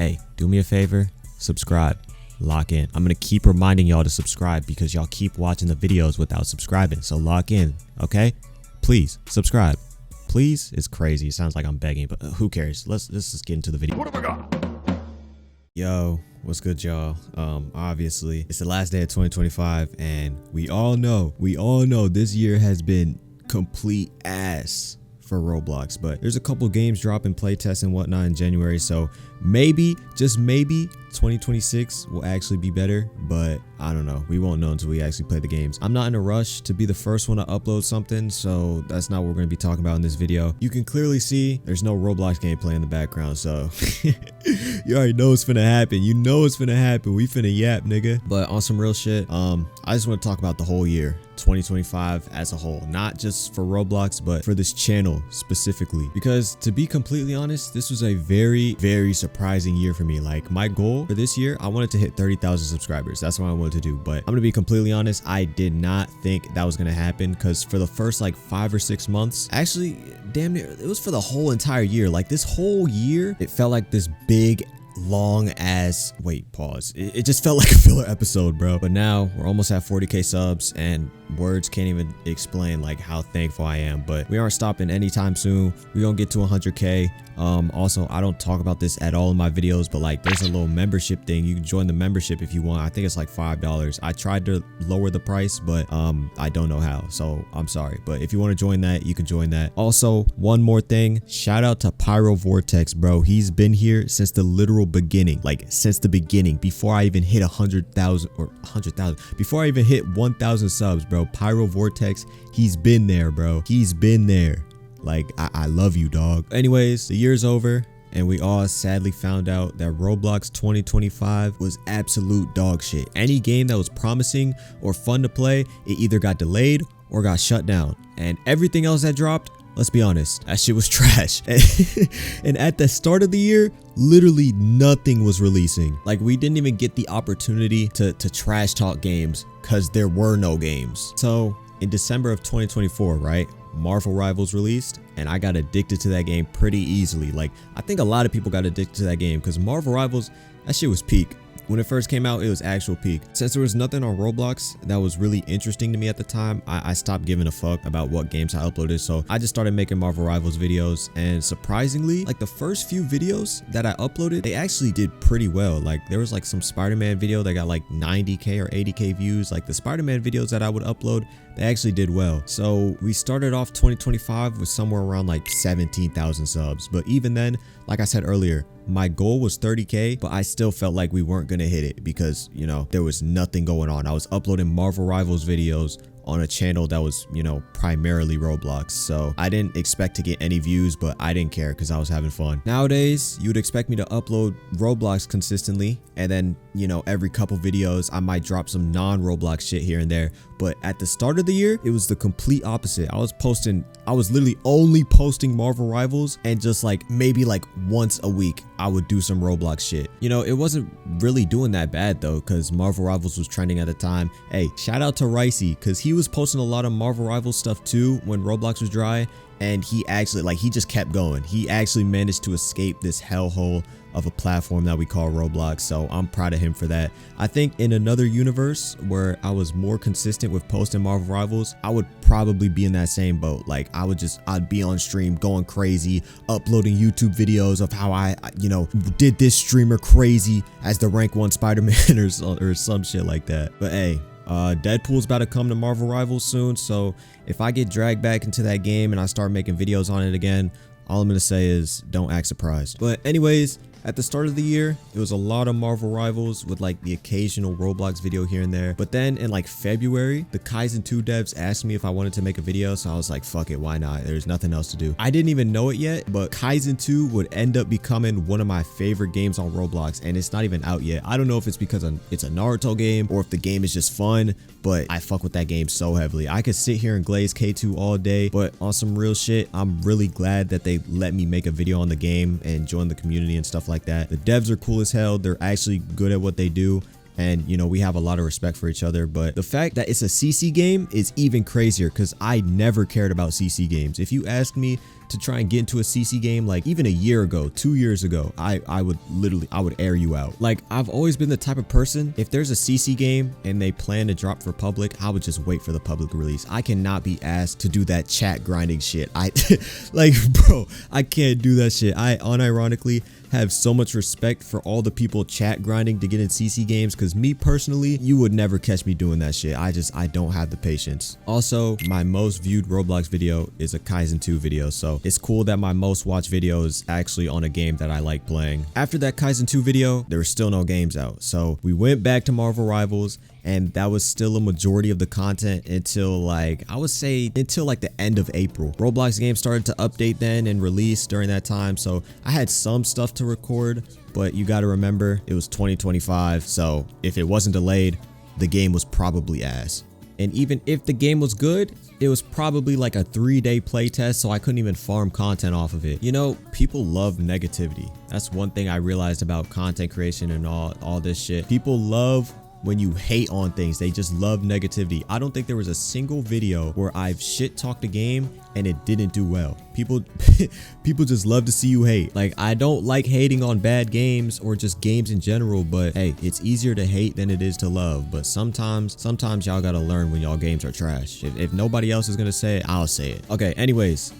hey, do me a favor, subscribe, lock in. I'm gonna keep reminding y'all to subscribe because y'all keep watching the videos without subscribing. So lock in, okay? Please subscribe. Please? It's crazy. It sounds like I'm begging, but who cares? Let's just get into the video. What have I got? Yo, what's good, y'all? Obviously it's the last day of 2025 and we all know this year has been complete ass for Roblox, but there's a couple games dropping playtests and whatnot in January, so maybe, just maybe, 2026 will actually be better, but I don't know. We won't know until we actually play the games. I'm not in a rush to be the first one to upload something, so that's not what we're going to be talking about in this video. You can clearly see there's no Roblox gameplay in the background, so you already know it's finna happen. You know it's finna happen. We finna yap, nigga. But on some real shit, I just want to talk about the whole year 2025 as a whole, not just for Roblox, but for this channel specifically, because to be completely honest, this was a very surprising year for me. Like, my goal for this year, I wanted to hit 30,000 subscribers. That's what I wanted to do, but I'm gonna be completely honest, I did not think that was gonna happen, because for the first like 5 or 6 months, actually damn near, it was for the whole entire year, like this whole year, it felt like this big long ass it just felt like a filler episode, bro. But now we're almost at 40k subs and words can't even explain like how thankful I am, but we aren't stopping anytime soon. We're gonna get to 100k. Also, I don't talk about this at all in my videos, but like there's a little membership thing. You can join the membership if you want. I think it's like $5. I tried to lower the price, but I don't know how, so I'm sorry. But if you want to join that, you can join that. Also, one more thing, shout out to Pyro Vortex, bro. He's been here since the literal beginning, like since the beginning, before I even hit 100,000 or 100,000, before I even hit 1,000 subs, bro. Pyro Vortex, he's been there, bro. He's been there. Like, I love you, dog. Anyways, the year's over and we all sadly found out that Roblox 2025 was absolute dog shit. Any game that was promising or fun to play, it either got delayed or got shut down. And everything else that dropped, let's be honest, that shit was trash. And at the start of the year, literally nothing was releasing. Like, we didn't even get the opportunity to trash talk games because there were no games. So in December of 2024, right, Marvel Rivals released and I got addicted to that game pretty easily. Like, I think a lot of people got addicted to that game because Marvel Rivals, that shit was peak. When it first came out, it was actual peak. Since there was nothing on Roblox that was really interesting to me at the time, I stopped giving a fuck about what games I uploaded. So I just started making Marvel Rivals videos, and surprisingly, like the first few videos that I uploaded, they actually did pretty well. Like, there was like some Spider-Man video that got like 90k or 80k views. Like the Spider-Man videos that I would upload, they actually did well. So we started off 2025 with somewhere around like 17,000 subs. But even then, like I said earlier, my goal was 30k, but I still felt like we weren't gonna hit it because, you know, there was nothing going on. I was uploading Marvel Rivals videos on a channel that was, you know, primarily Roblox. So I didn't expect to get any views, but I didn't care because I was having fun. Nowadays, you would expect me to upload Roblox consistently, and then, you know, every couple videos I might drop some non-Roblox shit here and there. But at the start of the year, it was the complete opposite. I was literally only posting Marvel Rivals, and just like maybe like once a week I would do some Roblox shit. You know, it wasn't really doing that bad though, because Marvel Rivals was trending at the time. Hey, shout out to Resaix, because he was posting a lot of Marvel Rivals stuff too when Roblox was dry, and he actually, like, he just kept going. He actually managed to escape this hellhole of a platform that we call Roblox, so I'm proud of him for that. I think in another universe where I was more consistent with posting Marvel Rivals, I would probably be in that same boat. Like, I'd be on stream going crazy, uploading YouTube videos of how I, you know, did this streamer crazy as the rank 1 Spider-Man or some shit like that. But hey, Deadpool's about to come to Marvel Rivals soon, so if I get dragged back into that game and I start making videos on it again, all I'm gonna say is don't act surprised. But anyways, at the start of the year, it was a lot of Marvel Rivals with like the occasional Roblox video here and there. But then in like February, the Kaizen 2 devs asked me if I wanted to make a video, so I was like, fuck it, why not? There's nothing else to do. I didn't even know it yet, but Kaizen 2 would end up becoming one of my favorite games on Roblox, and it's not even out yet. I don't know if it's because it's a Naruto game or if the game is just fun, but I fuck with that game so heavily. I could sit here and glaze K2 all day, but on some real shit, I'm really glad that they let me make a video on the game and join the community and stuff like that. The devs are cool as hell. They're actually good at what they do, and you know, we have a lot of respect for each other. But the fact that it's a CC game is even crazier, because I never cared about CC games. If you ask me to try and get into a CC game, like even a year ago, 2 years ago, I would air you out. Like, I've always been the type of person, if there's a CC game and they plan to drop for public, I would just wait for the public release. I cannot be asked to do that chat grinding shit. Like, bro, I can't do that shit. I unironically have so much respect for all the people chat grinding to get in CC games, because me personally, you would never catch me doing that shit. I don't have the patience. Also, my most viewed Roblox video is a Kaizen 2 video, so it's cool that my most watched video is actually on a game that I like playing. After that Kaizen 2 video, there were still no games out, so we went back to Marvel Rivals, and that was still a majority of the content until like, I would say until like the end of April. Roblox games started to update then and release during that time, so I had some stuff to record, but you got to remember it was 2025, so if it wasn't delayed, the game was probably ass. And even if the game was good, it was probably like a 3-day playtest, so I couldn't even farm content off of it. You know, people love negativity. That's one thing I realized about content creation and all this shit. People love when you hate on things. They just love negativity. I don't think there was a single video where I've shit talked a game and it didn't do well. People just love to see you hate. Like, I don't like hating on bad games or just games in general, but hey, it's easier to hate than it is to love. But sometimes y'all gotta learn when y'all games are trash. If nobody else is gonna say it, I'll say it. Okay, anyways,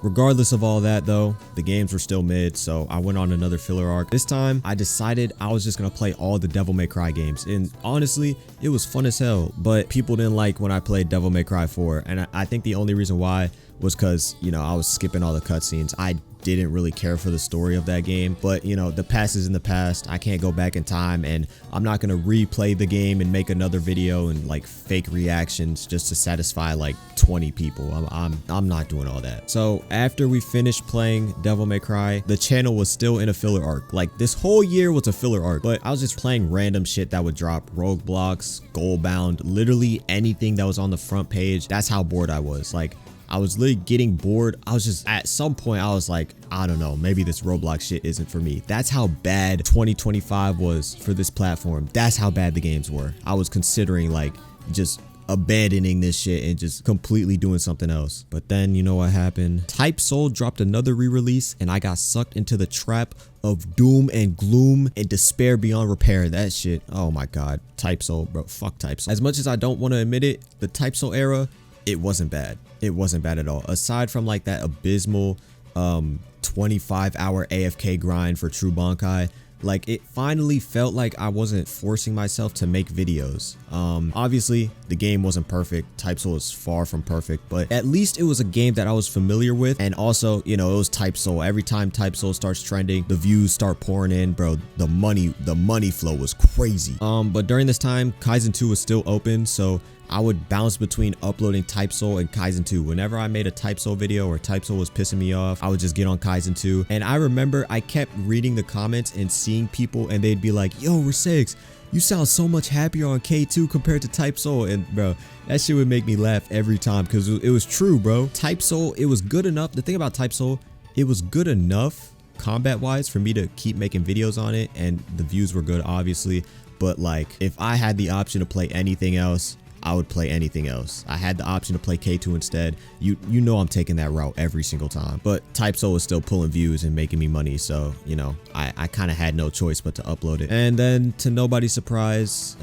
regardless of all that though, the games were still mid, so I went on another filler arc. This time I decided I was just gonna play all the Devil May Cry games, and honestly, it was fun as hell, but people didn't like when I played Devil May Cry 4, and I think the only reason why was because, you know, I was skipping all the cutscenes. I didn't really care for the story of that game, but you know, the past is in the past. I can't go back in time, and I'm not gonna replay the game and make another video and like fake reactions just to satisfy like 20 people. I'm not doing all that. So after we finished playing Devil May Cry, the channel was still in a filler arc. Like, this whole year was a filler arc, but I was just playing random shit that would drop: Roblox, Goalbound, literally anything that was on the front page. That's how bored I was. Like, I was literally getting bored. I was just, at some point I was like, I don't know, maybe this Roblox shit isn't for me. That's how bad 2025 was for this platform. That's how bad the games were. I was considering like just abandoning this shit and just completely doing something else. But then, you know what happened? Type Soul dropped another re-release, and I got sucked into the trap of doom and gloom and despair beyond repair. That shit, oh my god. Type Soul, bro, fuck Type Soul. As much as I don't want to admit it, the Type Soul era, it wasn't bad. It wasn't bad at all. Aside from like that abysmal 25-hour AFK grind for True Bankai, like, it finally felt like I wasn't forcing myself to make videos. Obviously the game wasn't perfect. Type Soul is far from perfect, but at least it was a game that I was familiar with. And also, you know, it was Type Soul. Every time Type Soul starts trending, the views start pouring in, bro. The money flow was crazy. But during this time, Kaizen 2 was still open, so I would bounce between uploading Type Soul and Kaizen 2. Whenever I made a Type Soul video or Type Soul was pissing me off, I would just get on Kaizen 2. And I remember I kept reading the comments and seeing people, and they'd be like, yo, Resaix, you sound so much happier on K2 compared to Type Soul. And bro, that shit would make me laugh every time, because it was true, bro. Type Soul, it was good enough. The thing about Type Soul, it was good enough combat wise for me to keep making videos on it, and the views were good, obviously. But like, if I had the option to play anything else, I would play anything else. I had the option to play K2 instead. You know I'm taking that route every single time. But Type Soul is still pulling views and making me money, so you know, I kind of had no choice but to upload it. And then, to nobody's surprise,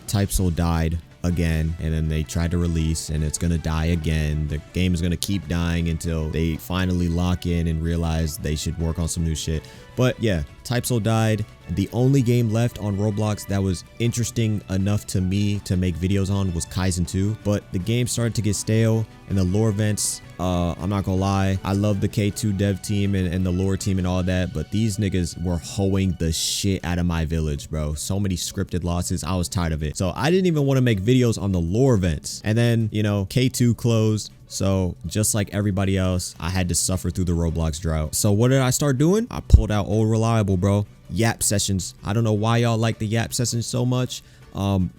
Type Soul died again, and then they tried to release, and it's gonna die again. The game is gonna keep dying until they finally lock in and realize they should work on some new shit. But yeah, Type Soul died. The only game left on Roblox that was interesting enough to me to make videos on was Kaizen 2, but the game started to get stale, and the lore events, I'm not gonna lie, I love the K2 dev team and the lore team and all that, but these niggas were hoeing the shit out of my village, bro. So many scripted losses, I was tired of it. So I didn't even want to make videos on the lore events. And then, you know, K2 closed. So just like everybody else, I had to suffer through the Roblox drought. So what did I start doing? I pulled out Old Reliable, bro. Yap sessions. I don't know why y'all like the yap sessions so much.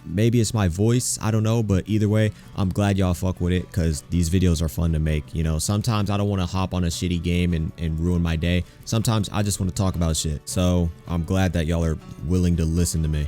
Maybe it's my voice, I don't know, but either way, I'm glad y'all fuck with it, because these videos are fun to make. You know, sometimes I don't want to hop on a shitty game and ruin my day. Sometimes I just want to talk about shit, so I'm glad that y'all are willing to listen to me.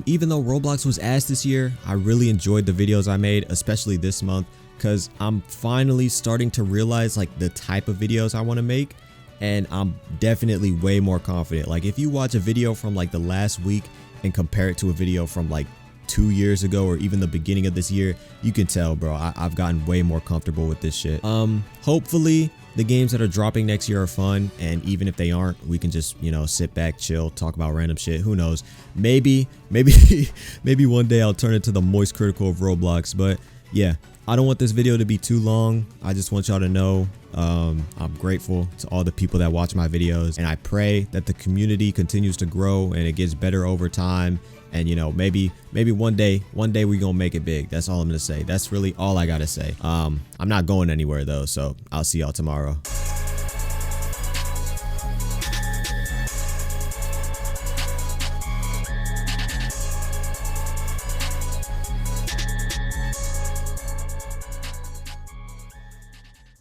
Even though Roblox was ass this year, I really enjoyed the videos I made, especially this month. because I'm finally starting to realize like the type of videos I want to make, and I'm definitely way more confident. Like if you watch a video from like the last week and compare it to a video from like 2 years ago or even the beginning of this year, you can tell, bro, I've gotten way more comfortable with this shit. Hopefully the games that are dropping next year are fun, and even if they aren't, we can just, you know, sit back, chill, talk about random shit. Who knows? Maybe one day I'll turn into the Moist Critical of Roblox. But yeah, I don't want this video to be too long. I just want y'all to know I'm grateful to all the people that watch my videos, and I pray that the community continues to grow and it gets better over time. And you know, maybe one day we gonna make it big. That's all I'm gonna say. That's really all I gotta say. I'm not going anywhere though, so I'll see y'all tomorrow.